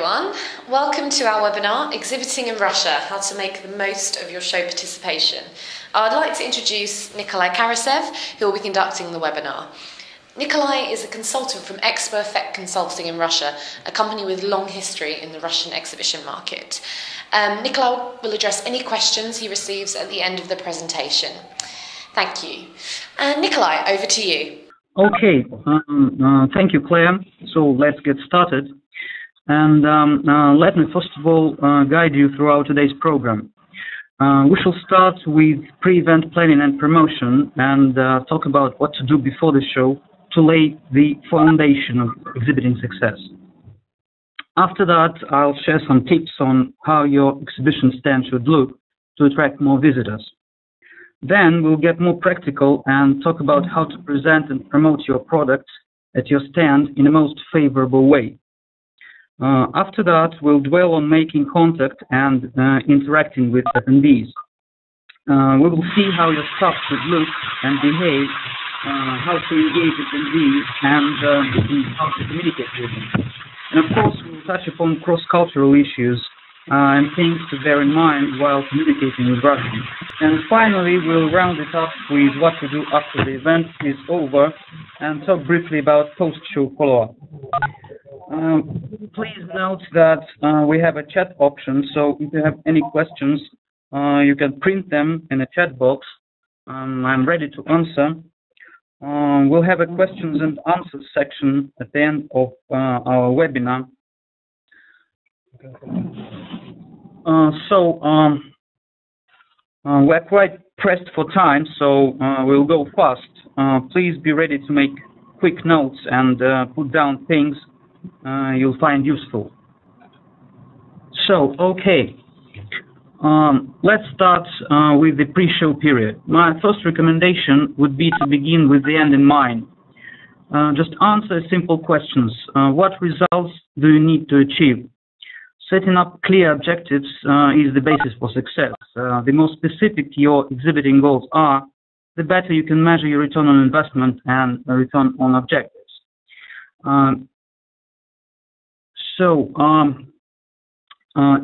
everyone. Welcome to our webinar, Exhibiting in Russia, How to Make the Most of Your Show Participation. I'd like to introduce Nikolai Karasev, who will be conducting the webinar. Nikolai is a consultant from Expo Effect Consulting in Russia, a company with long history in the Russian exhibition market. Nikolai will address any questions he receives at the end of the presentation. Thank you. Nikolai, over to you. Okay, thank you, Claire. So let's get started. And let me first of all guide you throughout today's program. We shall start with pre-event planning and promotion and talk about what to do before the show to lay the foundation of exhibiting success. After that, I'll share some tips on how your exhibition stand should look to attract more visitors. Then we'll get more practical and talk about how to present and promote your products at your stand in the most favorable way. After that, we'll dwell on making contact and interacting with attendees. We will see how your staff should look and behave, how to engage attendees, and how to communicate with them. And of course, we'll touch upon cross-cultural issues and things to bear in mind while communicating with Russians. And finally, we'll round it up with what to do after the event is over and talk briefly about post-show follow-up. Please note that we have a chat option, so if you have any questions, you can print them in a chat box. I'm ready to answer. We'll have a questions and answers section at the end of our webinar. We're quite pressed for time, so we'll go fast. Please be ready to make quick notes and put down things you'll find useful. So, okay, let's start with the pre-show period. My first recommendation would be to begin with the end in mind. Just answer simple questions. What results do you need to achieve? Setting up clear objectives is the basis for success. The more specific your exhibiting goals are, the better you can measure your return on investment and return on objectives.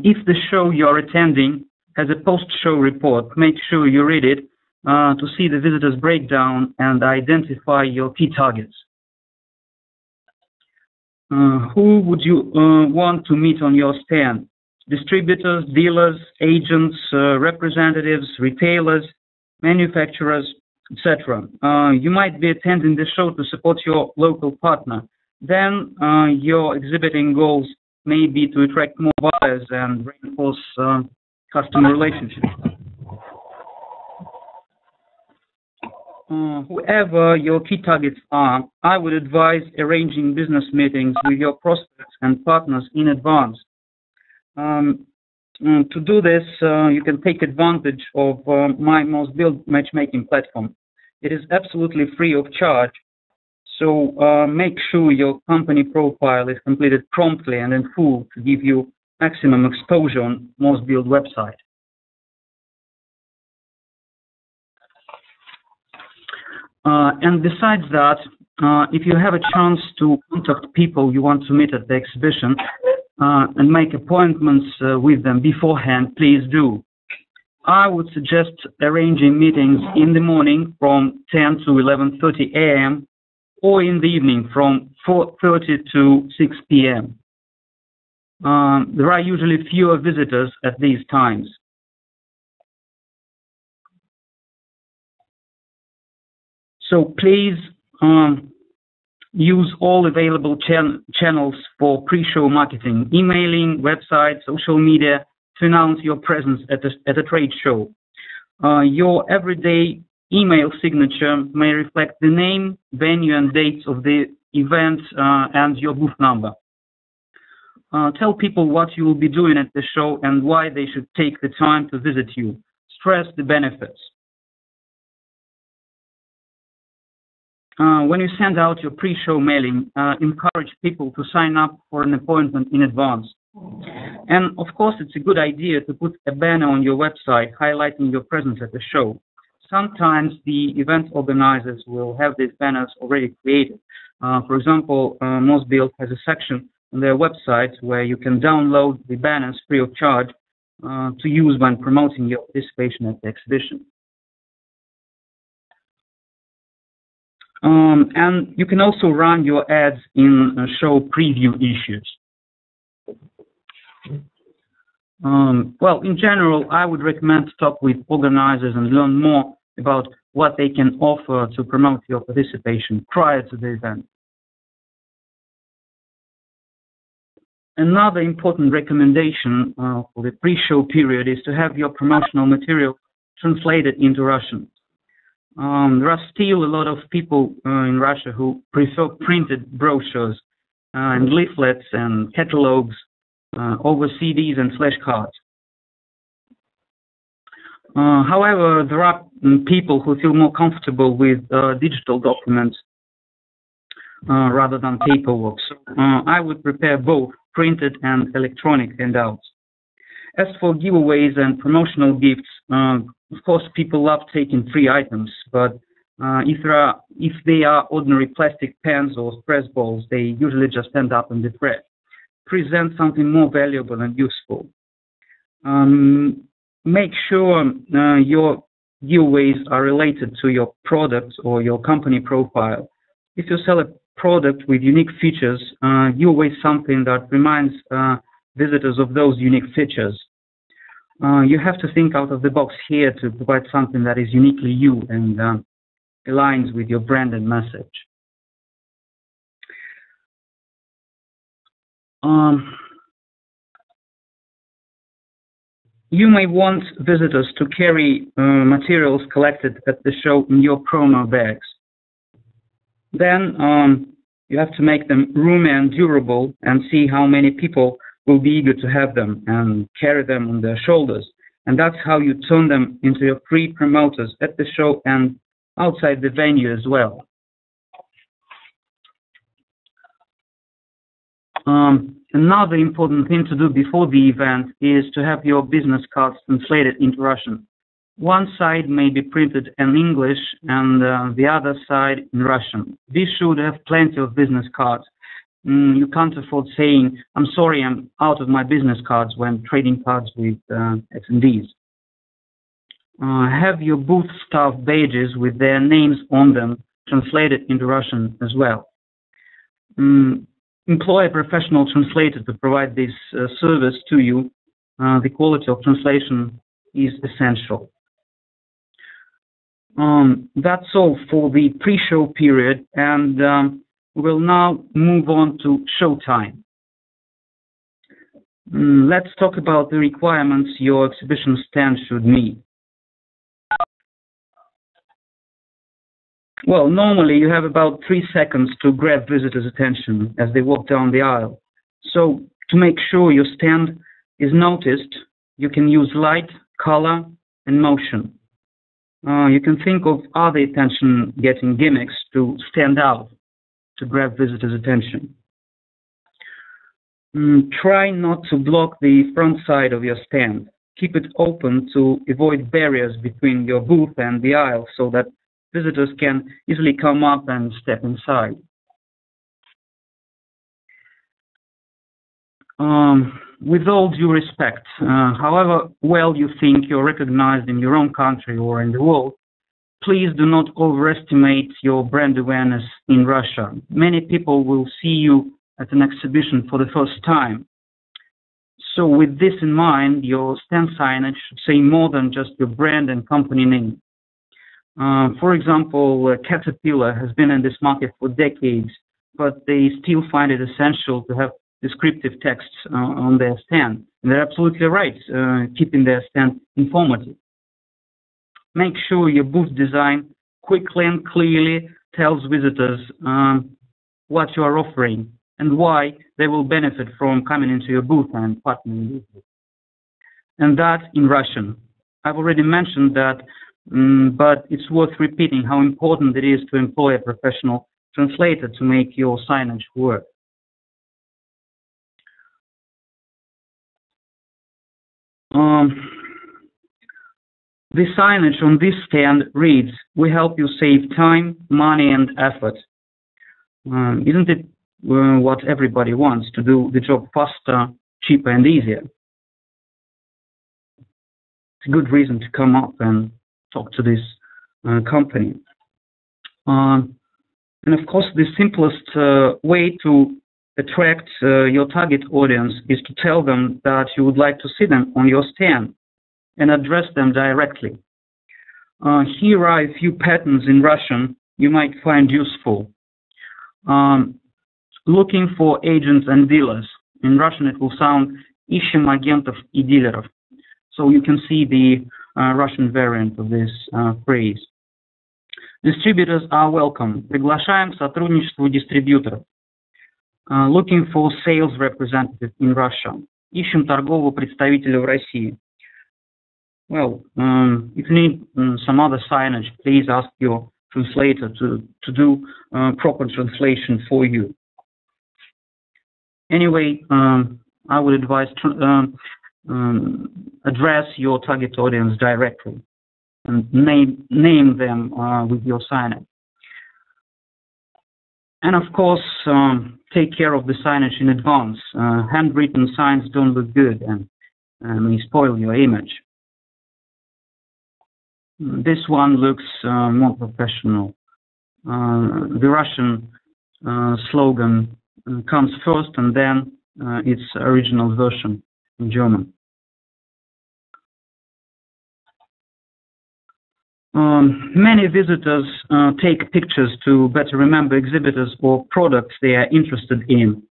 If the show you're attending has a post-show report, make sure you read it to see the visitors' breakdown and identify your key targets. Who would you want to meet on your stand? Distributors, dealers, agents, representatives, retailers, manufacturers, etc. You might be attending the show to support your local partner. Then your exhibiting goals may be to attract more buyers and reinforce customer relationships. Whoever your key targets are, I would advise arranging business meetings with your prospects and partners in advance. To do this, you can take advantage of my MosBuild matchmaking platform. It is absolutely free of charge, so make sure your company profile is completed promptly and in full to give you maximum exposure on MosBuild website. And besides that, if you have a chance to contact people you want to meet at the exhibition and make appointments with them beforehand, please do. I would suggest arranging meetings in the morning from 10 to 11:30 a.m. or in the evening from 4:30 to 6 p.m. There are usually fewer visitors at these times. So please use all available channels for pre-show marketing, emailing, website, social media, to announce your presence at a trade show. Your everyday email signature may reflect the name, venue, and dates of the event and your booth number. Tell people what you will be doing at the show and why they should take the time to visit you. Stress the benefits. When you send out your pre-show mailing, encourage people to sign up for an appointment in advance. And of course, it's a good idea to put a banner on your website highlighting your presence at the show. Sometimes the event organizers will have these banners already created. For example, MosBuild has a section on their website where you can download the banners free of charge to use when promoting your participation at the exhibition. And you can also run your ads in show preview issues. Well, in general, I would recommend to talk with organizers and learn more about what they can offer to promote your participation prior to the event. Another important recommendation for the pre-show period is to have your promotional material translated into Russian. There are still a lot of people in Russia who prefer printed brochures and leaflets and catalogs over CDs and flashcards. However, there are people who feel more comfortable with digital documents rather than paperwork. So I would prepare both printed and electronic handouts. As for giveaways and promotional gifts, of course, people love taking free items, but if they are ordinary plastic pens or stress balls, they usually just end up in the trash. Present something more valuable and useful. Make sure your giveaways are related to your product or your company profile. If you sell a product with unique features, give away something that reminds visitors of those unique features. You have to think out of the box here to provide something that is uniquely you and aligns with your brand and message. You may want visitors to carry materials collected at the show in your promo bags. Then you have to make them roomy and durable and see how many people will be eager to have them and carry them on their shoulders. And that's how you turn them into your free promoters at the show and outside the venue as well. Another important thing to do before the event is to have your business cards translated into Russian. One side may be printed in English and the other side in Russian. This should have plenty of business cards. You can't afford saying, "I'm sorry, I'm out of my business cards" when trading cards with attendees. Have your booth staff badges with their names on them translated into Russian as well. Employ a professional translator to provide this service to you. The quality of translation is essential. That's all for the pre-show period, and we'll now move on to showtime. Let's talk about the requirements your exhibition stand should meet. Well, normally you have about 3 seconds to grab visitors' attention as they walk down the aisle. So to make sure your stand is noticed, you can use light, color, and motion. You can think of other attention-getting gimmicks to stand out, to grab visitors' attention. Try not to block the front side of your stand. Keep it open to avoid barriers between your booth and the aisle so that visitors can easily come up and step inside. With all due respect, however well you think you're recognized in your own country or in the world, please do not overestimate your brand awareness in Russia. Many people will see you at an exhibition for the first time. So with this in mind, your stand signage should say more than just your brand and company name. For example, Caterpillar has been in this market for decades, but they still find it essential to have descriptive texts on their stand. And they're absolutely right, keeping their stand informative. Make sure your booth design quickly and clearly tells visitors what you are offering and why they will benefit from coming into your booth and partnering with you. And that in Russian. I've already mentioned that, but it's worth repeating how important it is to employ a professional translator to make your signage work. The signage on this stand reads, "We help you save time, money, and effort." Isn't it what everybody wants, to do the job faster, cheaper, and easier. It's a good reason to come up and talk to this company. And of course, the simplest way to attract your target audience is to tell them that you would like to see them on your stand and address them directly. Here are a few patterns in Russian you might find useful. Looking for agents and dealers. In Russian it will sound «Ищем агентов и дилеров». So you can see the Russian variant of this phrase. Distributors are welcome. Приглашаем к сотрудничеству дистрибьюторов. Looking for sales representative in Russia. Ищем торгового представителя в России. Well, if you need some other signage, please ask your translator to do proper translation for you. Anyway, I would advise address your target audience directly and name them with your signage. And of course, take care of the signage in advance. Handwritten signs don't look good and may spoil your image. This one looks more professional. The Russian slogan comes first and then its original version in German. Many visitors take pictures to better remember exhibitors or products they are interested in.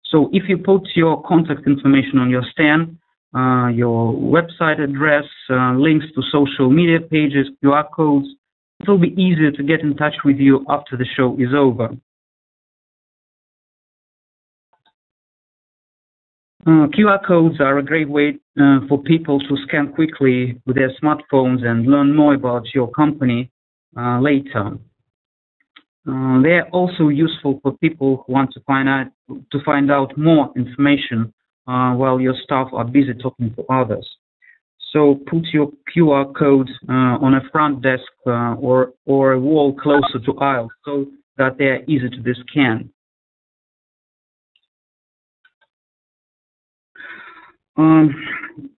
So if you put your contact information on your stand, your website address, links to social media pages, QR codes, it will be easier to get in touch with you after the show is over. QR codes are a great way for people to scan quickly with their smartphones and learn more about your company later. They are also useful for people who want to find out more information while your staff are busy talking to others. So put your QR code on a front desk or a wall closer to aisles so that they are easy to scan.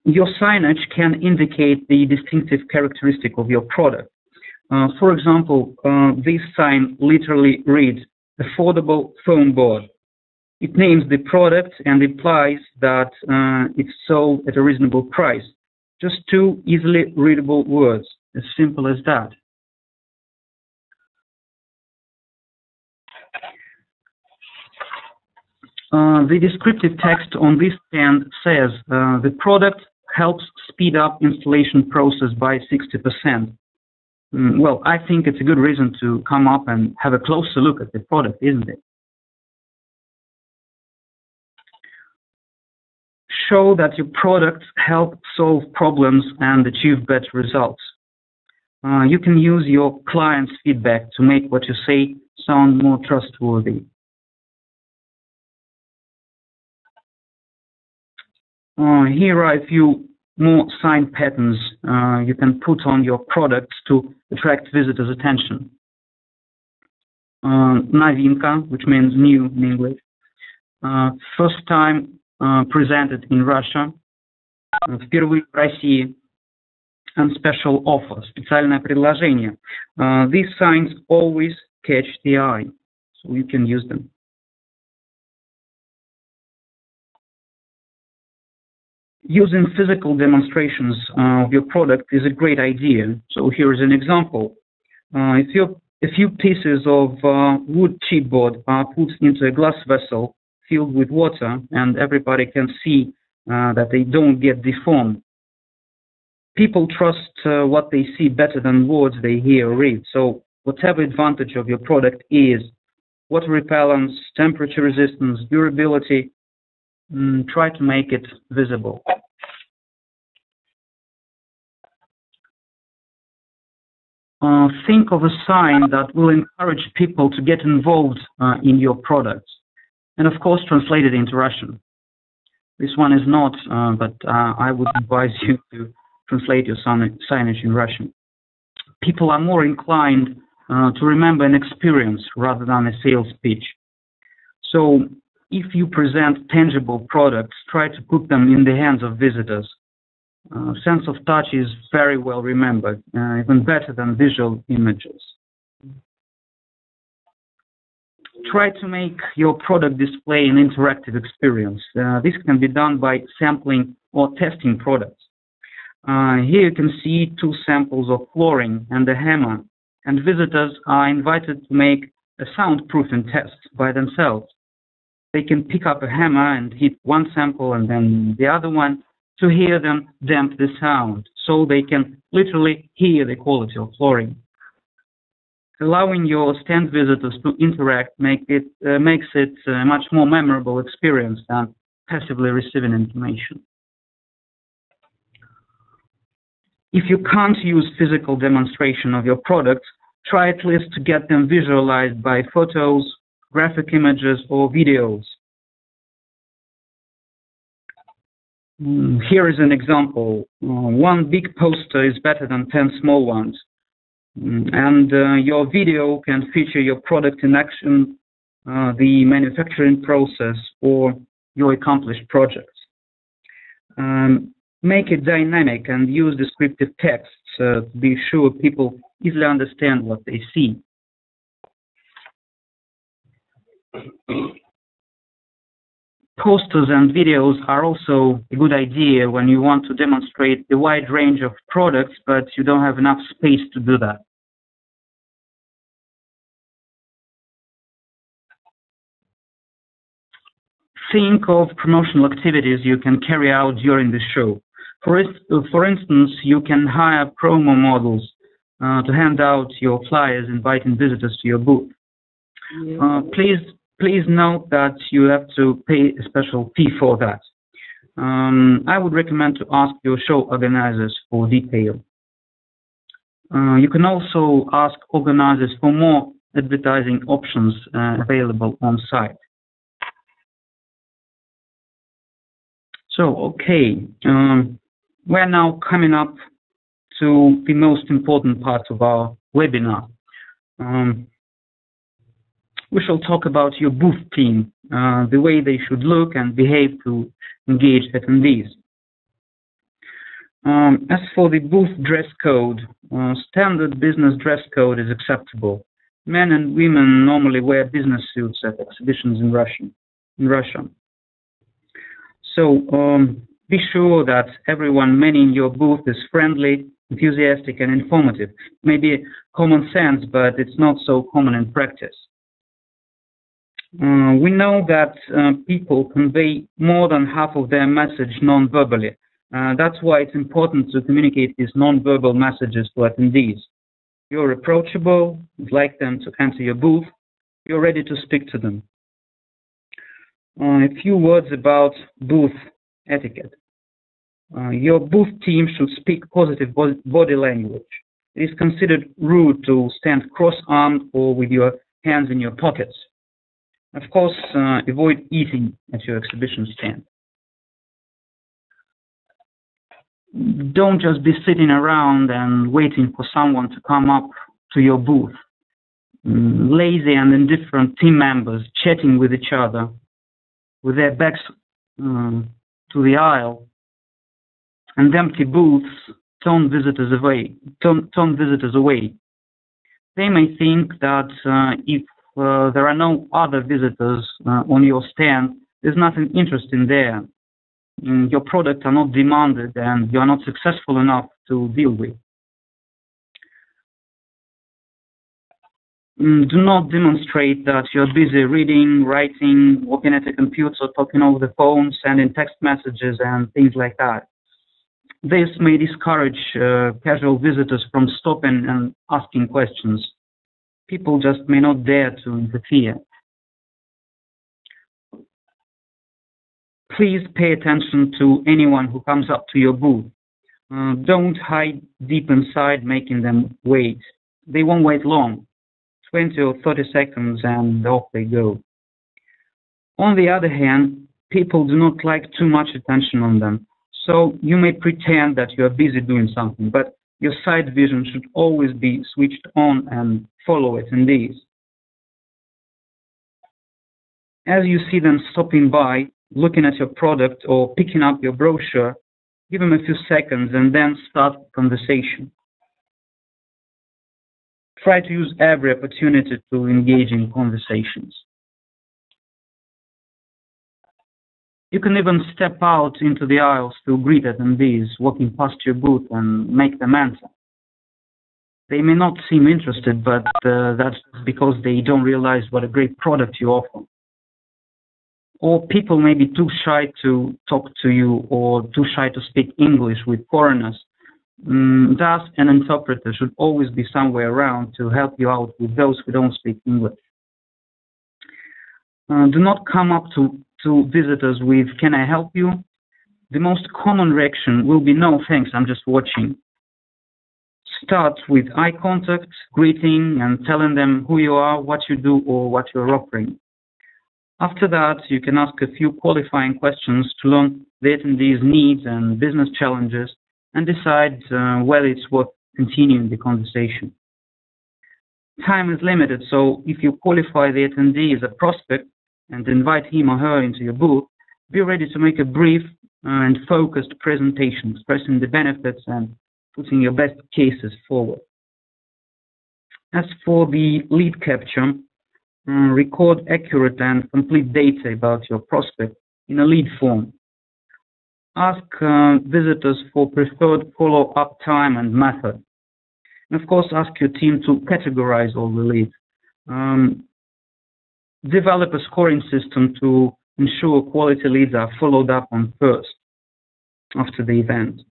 Your signage can indicate the distinctive characteristic of your product. For example, this sign literally reads, affordable foam board. It names the product and implies that it's sold at a reasonable price. Just two easily readable words, as simple as that. The descriptive text on this stand says the product helps speed up installation process by 60%. Well, I think it's a good reason to come up and have a closer look at the product, isn't it? Show that your products help solve problems and achieve better results. You can use your client's feedback to make what you say sound more trustworthy. Here are a few more sign patterns you can put on your products to attract visitors' attention. Новинка, which means new in English. First time presented in Russia. Впервые в России. And special offer, специальное предложение. These signs always catch the eye, so you can use them. Using physical demonstrations of your product is a great idea. So here is an example. If a few pieces of wood chipboard are put into a glass vessel filled with water and everybody can see that they don't get deformed, people trust what they see better than words they hear or read. So whatever advantage of your product is, water repellence, temperature resistance, durability, try to make it visible. Think of a sign that will encourage people to get involved in your products. And of course, translate it into Russian. This one is not, but I would advise you to translate your signage in Russian. People are more inclined to remember an experience rather than a sales pitch. So if you present tangible products, try to put them in the hands of visitors. Sense of touch is very well remembered, even better than visual images. Try to make your product display an interactive experience. This can be done by sampling or testing products. Here you can see two samples of flooring and a hammer, and visitors are invited to make a soundproofing test by themselves. They can pick up a hammer and hit one sample and then the other one to hear them damp the sound, so they can literally hear the quality of flooring. Allowing your stand visitors to interact makes it a much more memorable experience than passively receiving information. If you can't use physical demonstration of your products, try at least to get them visualized by photos, graphic images, or videos. Here is an example. One big poster is better than 10 small ones. And your video can feature your product in action, the manufacturing process, or your accomplished projects. Make it dynamic and use descriptive texts to be sure people easily understand what they see. Posters and videos are also a good idea when you want to demonstrate a wide range of products, but you don't have enough space to do that. Think of promotional activities you can carry out during the show. For instance, you can hire promo models to hand out your flyers inviting visitors to your booth. Please note that you have to pay a special fee for that. I would recommend to ask your show organizers for detail. You can also ask organizers for more advertising options available on site. So, okay, we're now coming up to the most important part of our webinar. We shall talk about your booth team, the way they should look and behave to engage attendees. As for the booth dress code, standard business dress code is acceptable. Men and women normally wear business suits at exhibitions in Russia. So be sure that everyone manning your booth is friendly, enthusiastic, and informative. Maybe common sense, but it's not so common in practice. We know that people convey more than half of their message non-verbally. That's why it's important to communicate these non-verbal messages to attendees. You're approachable, you'd like them to enter your booth, you're ready to speak to them. A few words about booth etiquette. Your booth team should speak positive body language. It is considered rude to stand cross-armed or with your hands in your pockets. Of course, avoid eating at your exhibition stand. Don't just be sitting around and waiting for someone to come up to your booth. Lazy and indifferent team members chatting with each other, with their backs to the aisle, and empty booths turn visitors away. They may think that if there are no other visitors on your stand, there's nothing interesting there. Your products are not demanded and you're not successful enough to deal with. Do not demonstrate that you're busy reading, writing, working at a computer, talking over the phone, sending text messages and things like that. This may discourage casual visitors from stopping and asking questions. People just may not dare to interfere. Please pay attention to anyone who comes up to your booth. Don't hide deep inside, making them wait. They won't wait long, 20 or 30 seconds, and off they go. On the other hand, people do not like too much attention on them, so you may pretend that you are busy doing something, but your side vision should always be switched on and follow attendees. As you see them stopping by, looking at your product or picking up your brochure, give them a few seconds and then start the conversation. Try to use every opportunity to engage in conversations. You can even step out into the aisles to greet attendees walking past your booth and make them answer. They may not seem interested, but that's because they don't realize what a great product you offer. Or people may be too shy to talk to you or too shy to speak English with foreigners. Thus, an interpreter should always be somewhere around to help you out with those who don't speak English. Do not come up to visitors with, "Can I help you?" The most common reaction will be, "No, thanks, I'm just watching." Start with eye contact, greeting, and telling them who you are, what you do, or what you're offering. After that, you can ask a few qualifying questions to learn the attendees' needs and business challenges and decide whether it's worth continuing the conversation. Time is limited, so if you qualify the attendee as a prospect and invite him or her into your booth, be ready to make a brief and focused presentation expressing the benefits and putting your best cases forward. As for the lead capture, record accurate and complete data about your prospect in a lead form. Ask visitors for preferred follow-up time and method. And of course, ask your team to categorize all the leads. Develop a scoring system to ensure quality leads are followed up on first after the event.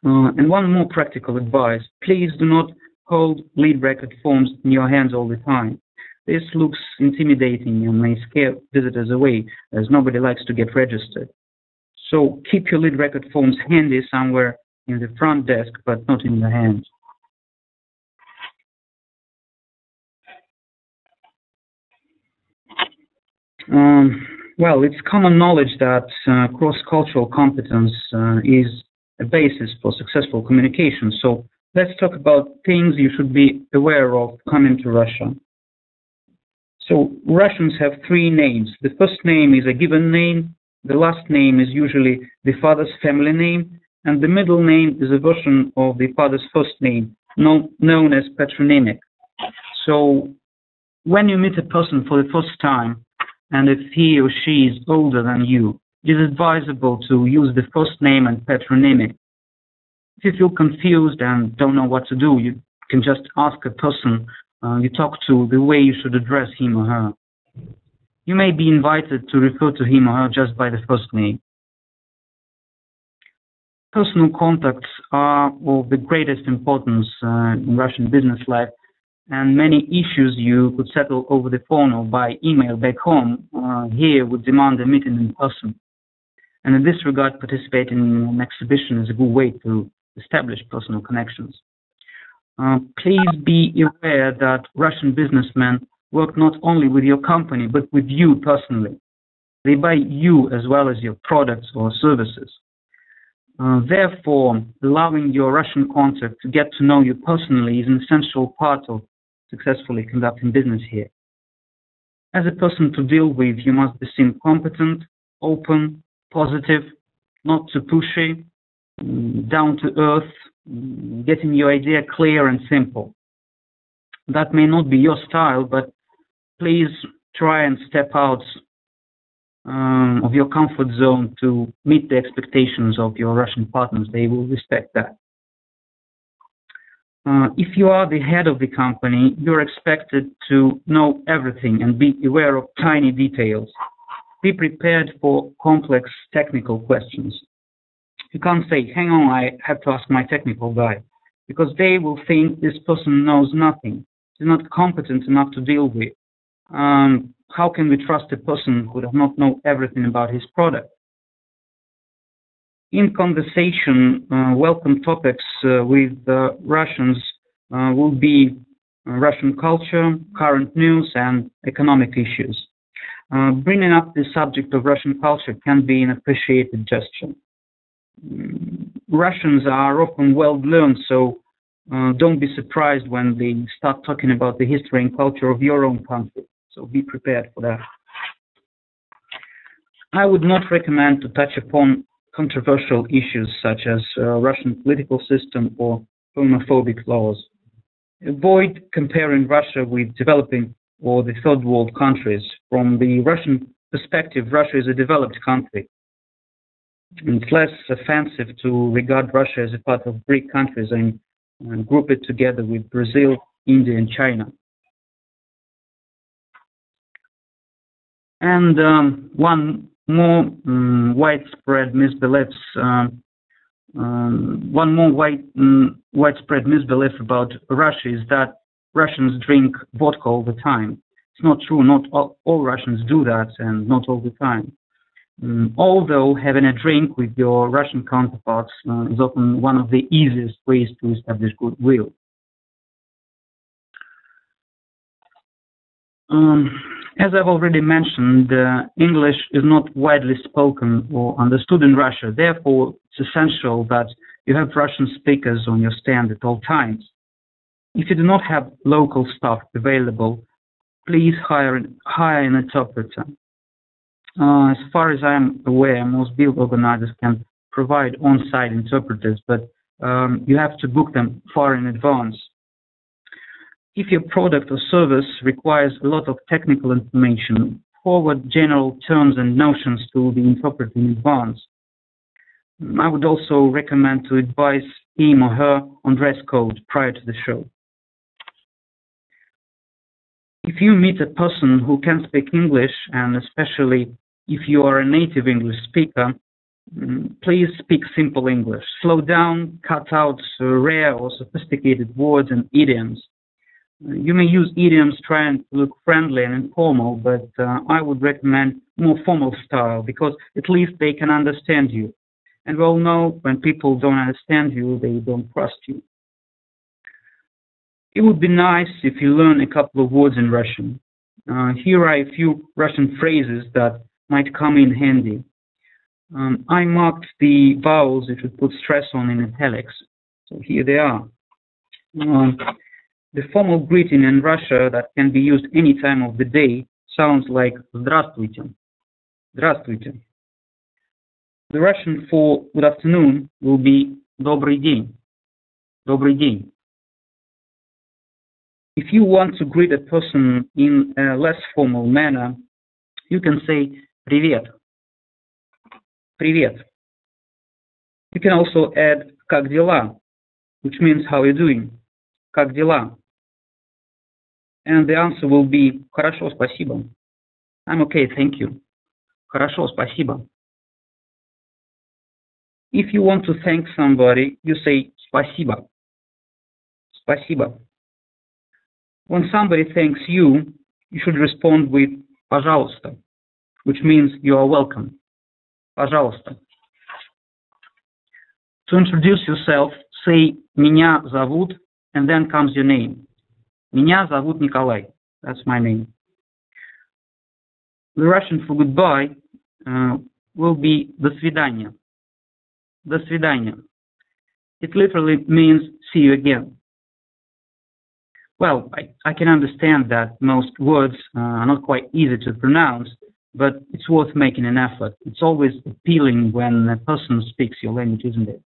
And one more practical advice, please do not hold lead record forms in your hands all the time. This looks intimidating and may scare visitors away, as nobody likes to get registered. So keep your lead record forms handy somewhere in the front desk, but not in your hands. Well, it's common knowledge that cross-cultural competence is a basis for successful communication. So let's talk about things you should be aware of coming to Russia. So Russians have three names. The first name is a given name, the last name is usually the father's family name, and the middle name is a version of the father's first name, known as patronymic. So when you meet a person for the first time, and if he or she is older than you, it is advisable to use the first name and patronymic. If you feel confused and don't know what to do, you can just ask a person you talk to the way you should address him or her. You may be invited to refer to him or her just by the first name. Personal contacts are of the greatest importance in Russian business life, and many issues you could settle over the phone or by email back home here would demand a meeting in person. And in this regard, participating in an exhibition is a good way to establish personal connections. Please be aware that Russian businessmen work not only with your company, but with you personally. They buy you as well as your products or services. Therefore, allowing your Russian contact to get to know you personally is an essential part of successfully conducting business here. As a person to deal with, you must be seen competent, open, positive, not too pushy, down to earth, getting your idea clear and simple. That may not be your style, but please try and step out of your comfort zone to meet the expectations of your Russian partners. They will respect that. If you are the head of the company, you're expected to know everything and be aware of tiny details. Be prepared for complex technical questions. You can't say, "Hang on, I have to ask my technical guy," because they will think this person knows nothing. He's not competent enough to deal with. How can we trust a person who does not know everything about his product? In conversation, welcome topics with Russians will be Russian culture, current news, and economic issues. Bringing up the subject of Russian culture can be an appreciated gesture. Russians are often well-learned, so don't be surprised when they start talking about the history and culture of your own country. So be prepared for that. I would not recommend to touch upon controversial issues such as Russian political system or homophobic laws. Avoid comparing Russia with developing or the third world countries. From the Russian perspective, Russia is a developed country. It's less offensive to regard Russia as a part of BRIC countries and group it together with Brazil, India, and China. And one more widespread misbelief about Russia is that Russians drink vodka all the time. It's not true. Not all Russians do that, and not all the time. Although having a drink with your Russian counterparts is often one of the easiest ways to establish goodwill. As I've already mentioned, English is not widely spoken or understood in Russia. Therefore, it's essential that you have Russian speakers on your stand at all times. If you do not have local staff available, please hire an interpreter. As far as I'm aware, most build organizers can provide on-site interpreters, but you have to book them far in advance. If your product or service requires a lot of technical information, forward general terms and notions to the interpreter in advance. I would also recommend to advise him or her on dress code prior to the show. If you meet a person who can speak English, and especially if you are a native English speaker, please speak simple English. Slow down, cut out rare or sophisticated words and idioms. You may use idioms trying to look friendly and informal, but I would recommend more formal style because at least they can understand you. And we all know when people don't understand you, they don't trust you. It would be nice if you learn a couple of words in Russian. Here are a few Russian phrases that might come in handy. I marked the vowels you should put stress on in italics. So here they are. The formal greeting in Russia that can be used any time of the day sounds like "Здравствуйте." Здравствуйте. The Russian for good afternoon will be "Добрый день." Добрый день. If you want to greet a person in a less formal manner, you can say "Привет." Привет. You can also add "Как дела?", which means how are you doing? Как дела? And the answer will be Хорошо, спасибо. I'm okay, thank you. Хорошо, спасибо. If you want to thank somebody, you say спасибо. Спасибо. When somebody thanks you, you should respond with пожалуйста, which means you are welcome. Пожалуйста. To introduce yourself, say Меня зовут, and then comes your name. Меня зовут Николай. That's my name. The Russian for goodbye will be До свидания. До свидания. It literally means see you again. Well, I can understand that most words are not quite easy to pronounce, but it's worth making an effort. It's always appealing when a person speaks your language, isn't it?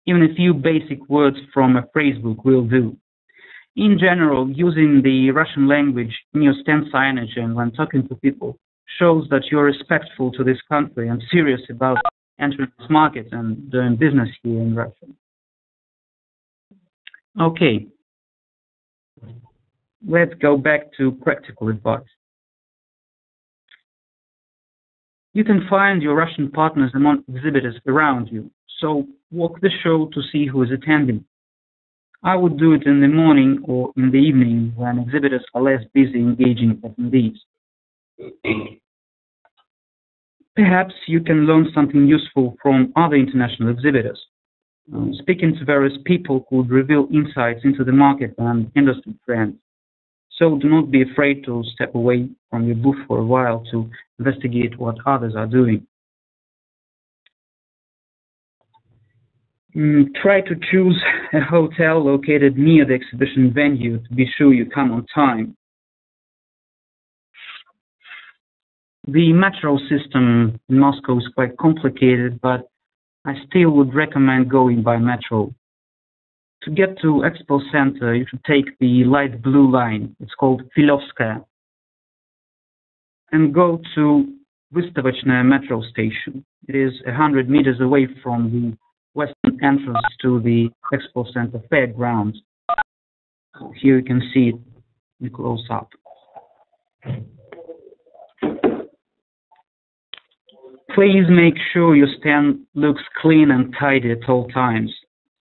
Even a few basic words from a phrasebook will do. In general, using the Russian language in your stand signage and when talking to people shows that you're respectful to this country and serious about entering this market and doing business here in Russia. Okay, let's go back to practical advice. You can find your Russian partners among exhibitors around you, so walk the show to see who is attending. I would do it in the morning or in the evening when exhibitors are less busy engaging attendees. Perhaps you can learn something useful from other international exhibitors. Speaking to various people could reveal insights into the market and industry trends. So do not be afraid to step away from your booth for a while to investigate what others are doing. Try to choose a hotel located near the exhibition venue to be sure you come on time. The metro system in Moscow is quite complicated, but I still would recommend going by metro. To get to Expo Center, you should take the light blue line. It's called Filovskaya. And go to Vystavочная metro station. It is 100 meters away from the western entrance to the Expo Center fairgrounds. Here you can see it in close up. Please make sure your stand looks clean and tidy at all times.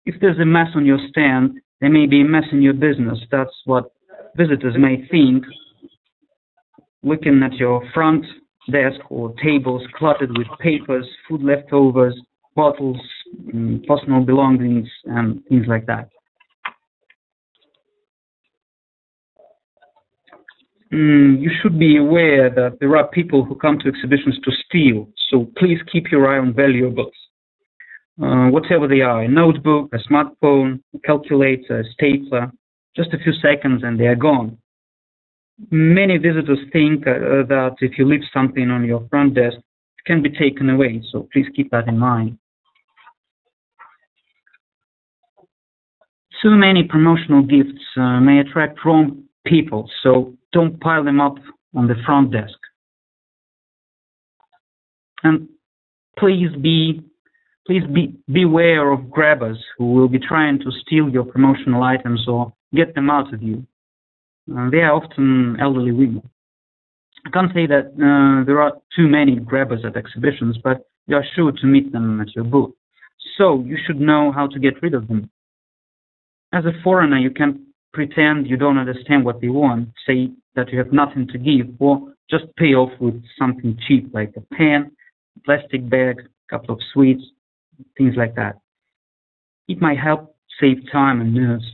If there's a mess on your stand, there may be a mess in your business. That's what visitors may think, looking at your front desk or tables cluttered with papers, food leftovers, bottles, personal belongings, and things like that. You should be aware that there are people who come to exhibitions to steal, so please keep your eye on valuables. Whatever they are, a notebook, a smartphone, a calculator, a stapler, just a few seconds and they are gone. Many visitors think that if you leave something on your front desk, it can be taken away, so please keep that in mind. Too many promotional gifts may attract wrong people, so don't pile them up on the front desk. And please beware of grabbers who will be trying to steal your promotional items or get them out of you. They are often elderly women. I can't say that there are too many grabbers at exhibitions, but you are sure to meet them at your booth. So you should know how to get rid of them. As a foreigner, you can pretend you don't understand what they want, say that you have nothing to give, or just pay off with something cheap like a pen, a plastic bag, a couple of sweets, things like that. It might help save time and nerves.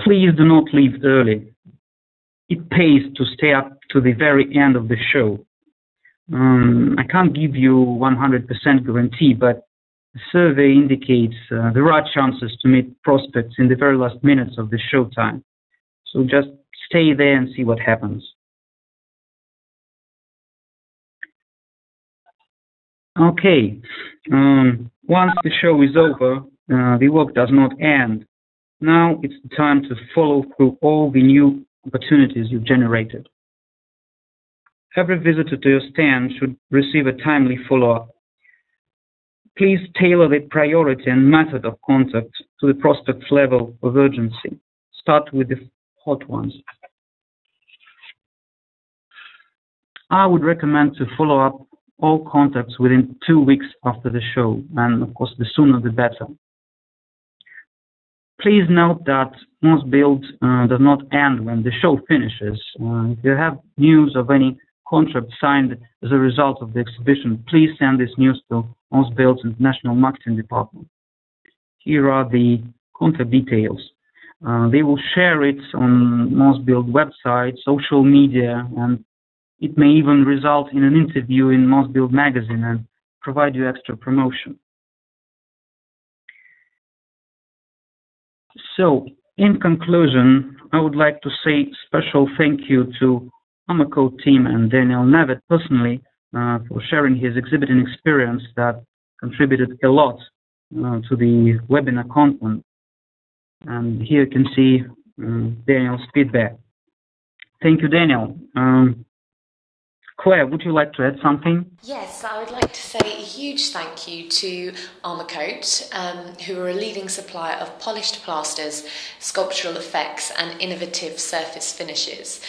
Please do not leave early. It pays to stay up to the very end of the show. I can't give you 100% guarantee, but the survey indicates there are chances to meet prospects in the very last minutes of the show time. So just stay there and see what happens. Okay, once the show is over, the work does not end. Now it's the time to follow through all the new opportunities you've generated. Every visitor to your stand should receive a timely follow-up. Please tailor the priority and method of contact to the prospect's level of urgency. Start with the hot ones. I would recommend to follow up all contacts within 2 weeks after the show, and of course the sooner the better. Please note that MosBuild does not end when the show finishes. If you have news of any contract signed as a result of the exhibition, please send this news to MosBuild's International Marketing Department. Here are the contact details. They will share it on MosBuild website, social media, and it may even result in an interview in MosBuild magazine and provide you extra promotion. So, in conclusion, I would like to say special thank you to Amoco team and Daniel Nevitt personally for sharing his exhibiting experience that contributed a lot to the webinar content. And here you can see Daniel's feedback. Thank you, Daniel. Claire, would you like to add something? Yes, I would like to say a huge thank you to Armocoat, who are a leading supplier of polished plasters, sculptural effects and innovative surface finishes.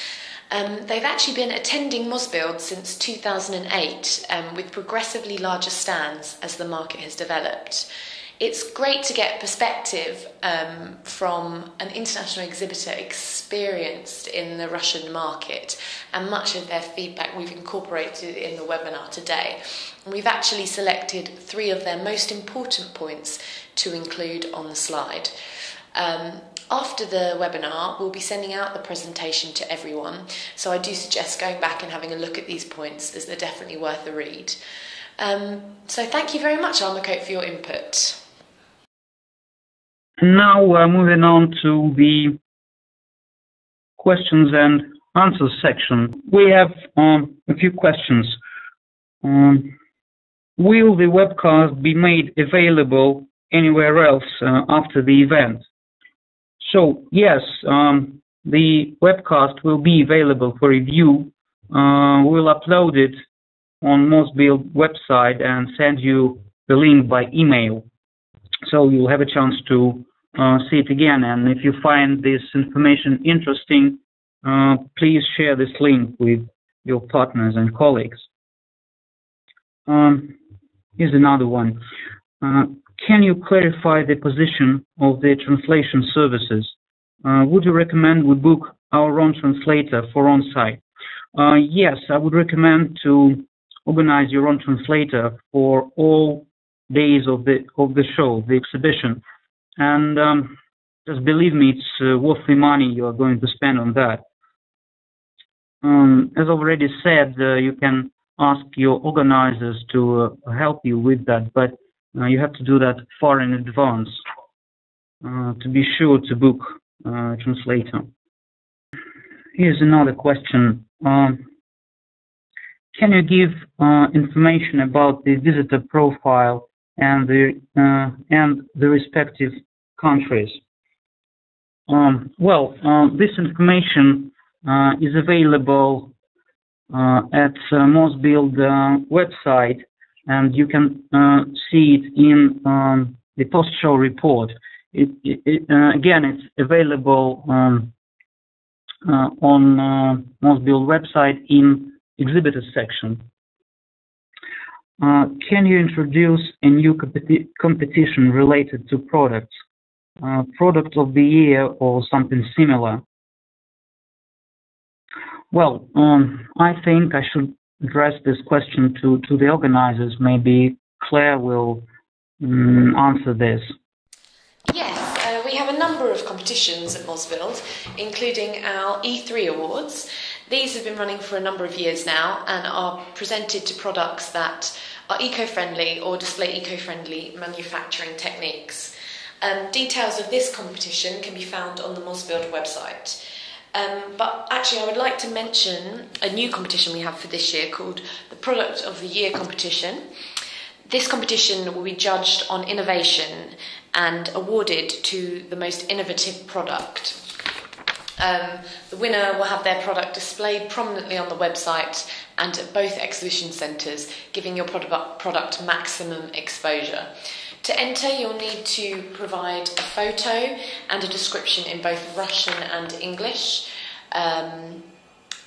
They've actually been attending MosBuild since 2008 with progressively larger stands as the market has developed. It's great to get perspective from an international exhibitor experienced in the Russian market, and much of their feedback we've incorporated in the webinar today. And we've actually selected 3 of their most important points to include on the slide. After the webinar, we'll be sending out the presentation to everyone, so I do suggest going back and having a look at these points, as they're definitely worth a read. So thank you very much, Armocoat, for your input. Now we're moving on to the questions and answers section, we have a few questions. Will the webcast be made available anywhere else after the event? So yes, the webcast will be available for review. We'll upload it on MosBuild website and send you the link by email. So you'll have a chance to see it again. And if you find this information interesting, please share this link with your partners and colleagues. Here's another one. Can you clarify the position of the translation services? Would you recommend we book our own translator for on-site? Yes, I would recommend to organize your own translator for all days of the show, the exhibition. And just believe me, it's worth the money you are going to spend on that. As already said, you can ask your organizers to help you with that, but you have to do that far in advance to be sure to book a translator. Here's another question. Can you give information about the visitor profile and the respective countries? This information is available at MosBuild website, and you can see it in the post-show report. Again, it's available on MosBuild website in Exhibitors section. Can you introduce a new competition related to products, product of the year or something similar? Well, I think I should address this question to the organizers. Maybe Claire will answer this. Yes, we have a number of competitions at MosBuild, including our E3 awards. These have been running for a number of years now and are presented to products that are eco-friendly or display eco-friendly manufacturing techniques. Details of this competition can be found on the MosBuild website. But actually I would like to mention a new competition we have for this year called the Product of the Year competition. This competition will be judged on innovation and awarded to the most innovative product. The winner will have their product displayed prominently on the website and at both exhibition centres, giving your product maximum exposure. To enter, you'll need to provide a photo and a description in both Russian and English.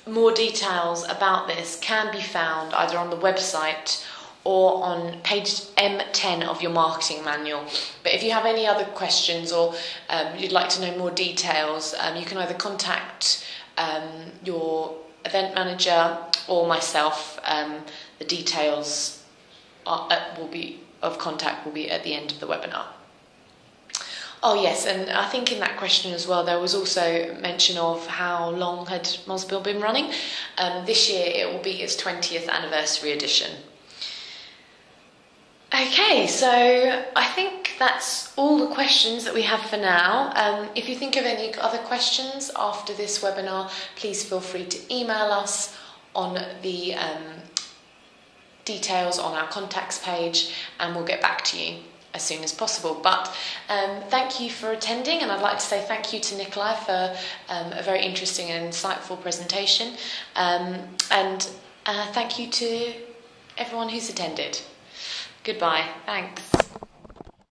More details about this can be found either on the website or on page M10 of your marketing manual. But if you have any other questions or you'd like to know more details, you can either contact your event manager or myself. The details of contact will be at the end of the webinar. Oh yes, and I think in that question as well there was also mention of how long had MosBuild been running. This year it will be its 20th anniversary edition. Okay, so I think that's all the questions that we have for now. If you think of any other questions after this webinar, please feel free to email us on the details on our contacts page and we'll get back to you as soon as possible. But thank you for attending, and I'd like to say thank you to Nikolai for a very interesting and insightful presentation, and thank you to everyone who's attended. Goodbye. Thanks.